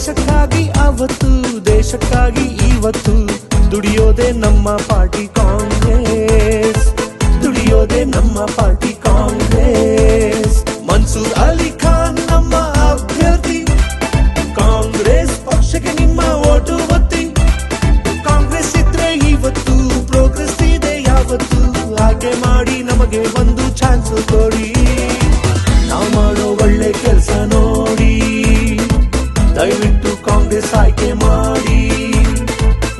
ದೇಶಕ್ಕಾಗಿ ಅವತ್ತು, ದೇಶಕ್ಕಾಗಿ ಇವತ್ತು ದುಡಿಯೋದೆ ನಮ್ಮ ಪಾರ್ಟಿ ಕಾಂಗ್ರೆಸ್, ದುಡಿಯೋದೆ ನಮ್ಮ ಪಾರ್ಟಿ ಕಾಂಗ್ರೆಸ್. ಮನ್ಸೂರ್ ಅಲಿ ಖಾನ್ ನಮ್ಮ ಅಭ್ಯರ್ಥಿ, ಕಾಂಗ್ರೆಸ್ ಪಕ್ಷಕ್ಕೆ ನಿಮ್ಮ ಓಟು ಒತ್ತಿ. ಕಾಂಗ್ರೆಸ್ ಇದ್ರೆ ಇವತ್ತು ಪ್ರೋಗ್ರೆಸ್ ಇದೆ ಯಾವತ್ತು, ಆಯ್ಕೆ ಮಾಡಿ ನಮಗೆ ಒಂದು ಚಾನ್ಸ್ ಕೊಡಿ. ನಾವು ಮಾಡೋ ಒಳ್ಳೆ ಕೆಲಸ ನೋಡಿ ದಯವಿಟ್ಟು ಕಾಂಗ್ರೆಸ್ ಆಯ್ಕೆ ಮಾಡಿ.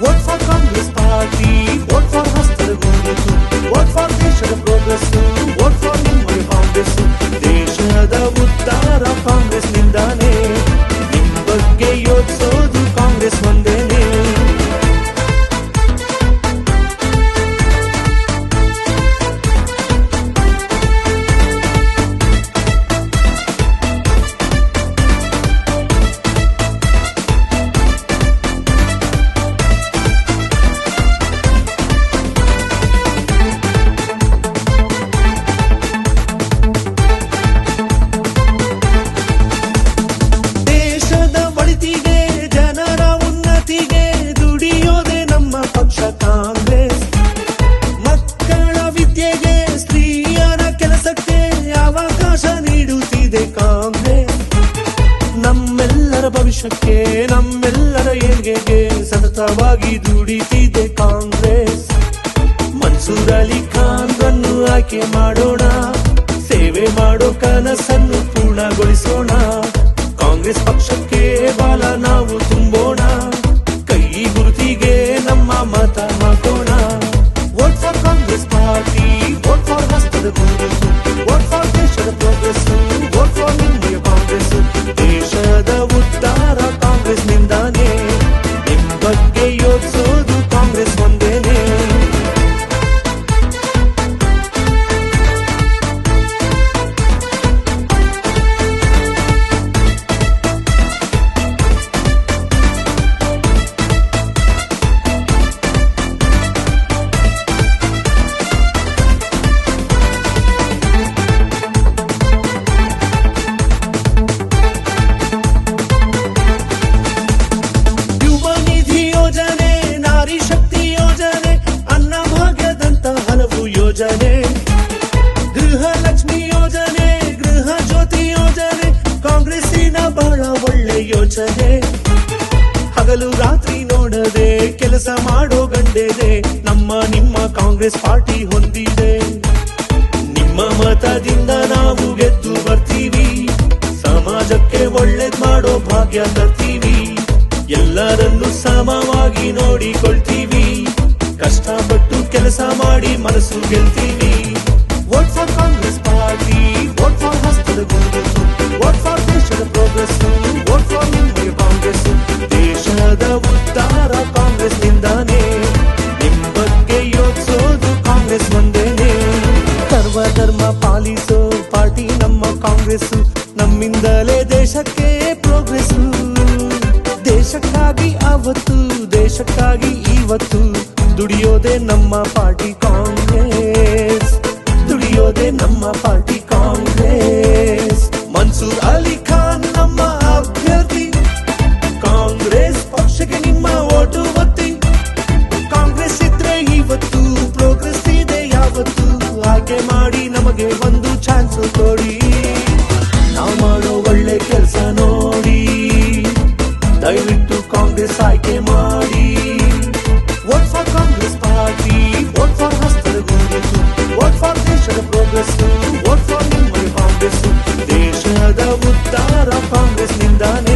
Vote for Congress party, vote for ಹಸ್ತರ ಗುರುತು, ವೋಟ್ ಫಾರ್ ದೇಶದ ಪ್ರೋಗ್ರೆಸ್, ವೋಟ್ ಫಾರ್ ನಿಮ್ಮ ಕಾಂಗ್ರೆಸ್. ದೇಶದ ಉದ್ಧಾರ ಕಾಂಗ್ರೆಸ್ ನಿಂದಾನೆ, ನಿಮ್ ಬಗ್ಗೆ ಯೋಚಿಸೋದು ಕಾಂಗ್ರೆಸ್ ಒಂದೇನೆ. ಕಾಂಗ್ರೆಸ್ ಮಕ್ಕಳ ವಿದ್ಯೆಗೆ, ಸ್ತ್ರೀಯರ ಕೆಲಸಕ್ಕೆ ಅವಕಾಶ ನೀಡುತ್ತಿದೆ ಕಾಂಗ್ರೆಸ್. ನಮ್ಮೆಲ್ಲರ ಭವಿಷ್ಯಕ್ಕೆ, ನಮ್ಮೆಲ್ಲರ ಏಳ್ಗೆಗೆ ಸತತವಾಗಿ ದುಡಿತಿದೆ ಕಾಂಗ್ರೆಸ್. ಮನ್ಸೂರ್ ಅಲಿ ಖಾನ್ ರನ್ನು ಆಯ್ಕೆ ಮಾಡೋಣ, ಸೇವೆ ಮಾಡೋ ಕನಸನ್ನು ಪೂರ್ಣಗೊಳಿಸೋಣ. ಕಾಂಗ್ರೆಸ್ ಪಕ್ಷಕ್ಕೆ ಬಾಲ ನಾವು ತುಂಬೋಣ, ಕೈ ಗುರುತಿಗೆ ನಮ್ಮ ಮತ ಹಾಕೋಣ. Vote for Congress party, vote for ಹಸ್ತದ ಗುರುತು, ವೋಟ್ ಫಾರ್ ದೇಶದ ಪ್ರೋಗ್ರೆಸ್, ವೋಟ್ ಫಾರ್ ನಿಮ್ಮ ಕಾಂಗ್ರೆಸ್. ದೇಶದ ಉದ್ಧಾರ ಕಾಂಗ್ರೆಸ್ ನಿಂದಾನೆ, ನಿಮ್ ಬಗ್ಗೆ ಯೋಚಿಸೋದು ಕಾಂಗ್ರೆಸ್ ಒಂದೇನೆ. ಗೃಹಲಕ್ಷ್ಮಿ ಯೋಜನೆ, ಗೃಹ ಜ್ಯೋತಿ ಯೋಜನೆ ಕಾಂಗ್ರೆಸ್ಸಿನ ಬಹಳ ಒಳ್ಳೆ ಯೋಜನೆ. ಹಗಲು ರಾತ್ರಿ ನೋಡದೆ ಕೆಲಸ ಮಾಡೋ ಗಂಡೆದೆ ನಮ್ಮ ನಿಮ್ಮ ಕಾಂಗ್ರೆಸ್ ಪಾರ್ಟಿ ಹೊಂದಿದೆ. ನಿಮ್ಮ ಮತದಿಂದ ನಾವು ಗೆದ್ದು ಬರ್ತೀವಿ, ಸಮಾಜಕ್ಕೆ ಒಳ್ಳೇದ್ ಮಾಡೋ ಭಾಗ್ಯ ತರ್ತೀವಿ. ಎಲ್ಲರನ್ನು ಸಮವಾಗಿ ನೋಡಿಕೊಳ್ತೀವಿ, ಕಷ್ಟಪಟ್ಟು ಕೆಲಸ ಮಾಡಿ ಮನಸ್ಸು ಗೆಲ್ತೀವಿ. Vote for Congress party, vote for ಹಸ್ತದ ಗುರುತು, ವೋಟ್ ಫಾರ್ ದೇಶದ ಪ್ರೋಗ್ರೆಸ್, ವೋಟ್ ಫಾರ್ ನಿಮ್ಮ ಕಾಂಗ್ರೆಸ್. ದೇಶದ ಉದ್ಧಾರ ಕಾಂಗ್ರೆಸ್ ನಿಂದಾನೆ, ನಿಮ್ ಬಗ್ಗೆ ಯೋಚಿಸೋದು ಕಾಂಗ್ರೆಸ್ ಒಂದೇನೆ. ಸರ್ವಧರ್ಮ ಪಾಲಿಸೋ ಪಾರ್ಟಿ ನಮ್ಮ ಕಾಂಗ್ರೆಸ್, ನಮ್ಮಿಂದಲೇ ದೇಶಕ್ಕೆ ಪ್ರೋಗ್ರೆಸ್. ದೇಶಕ್ಕಾಗಿ ಅವತ್ತು, ದೇಶಕ್ಕಾಗಿ ಇವತ್ತು ದುಡಿಯೋದೆ ನಮ್ಮ ಪಾರ್ಟಿ ಕಾಂಗ್ರೆಸ್, ದುಡಿಯೋದೆ ನಮ್ಮ ಪಾರ್ಟಿ ಕಾಂಗ್ರೆಸ್. ಮನ್ಸೂರ್ ಅಲಿ ಖಾನ್ ನಮ್ಮ ಅಭ್ಯರ್ಥಿ, ಕಾಂಗ್ರೆಸ್ ಪಕ್ಷಕ್ಕೆ ನಿಮ್ಮ ಓಟು ಒತ್ತಿ. ಕಾಂಗ್ರೆಸ್ ಇದ್ರೆ ಇವತ್ತು ಪ್ರೋಗ್ರೆಸ್ ಇದೆ ಯಾವತ್ತು, ಆಯ್ಕೆ ಮಾಡಿ ನಮಗೆ ಒಂದು ಚಾನ್ಸ್ ಕೊಡಿ. ನಾವು ಮಾಡೋ ಒಳ್ಳೆ ಕೆಲಸ ನೋಡಿ ದಯವಿಟ್ಟು ಕಾಂಗ್ರೆಸ್ ಆಯ್ಕೆ ಮಾಡಿ. Vote for Congress party, vote for ಹಸ್ತದ ಗುರುತು, ವೋಟ್ ಫಾರ್ ದೇಶದ ಪ್ರೋಗ್ರೆಸ್, ವೋಟ್ ಫಾರ್ ನಿಮ್ಮ ಕಾಂಗ್ರೆಸ್. ದೇಶದ ಉದ್ಧಾರ ಕಾಂಗ್ರೆಸ್ ನಿಂದಾನೆ,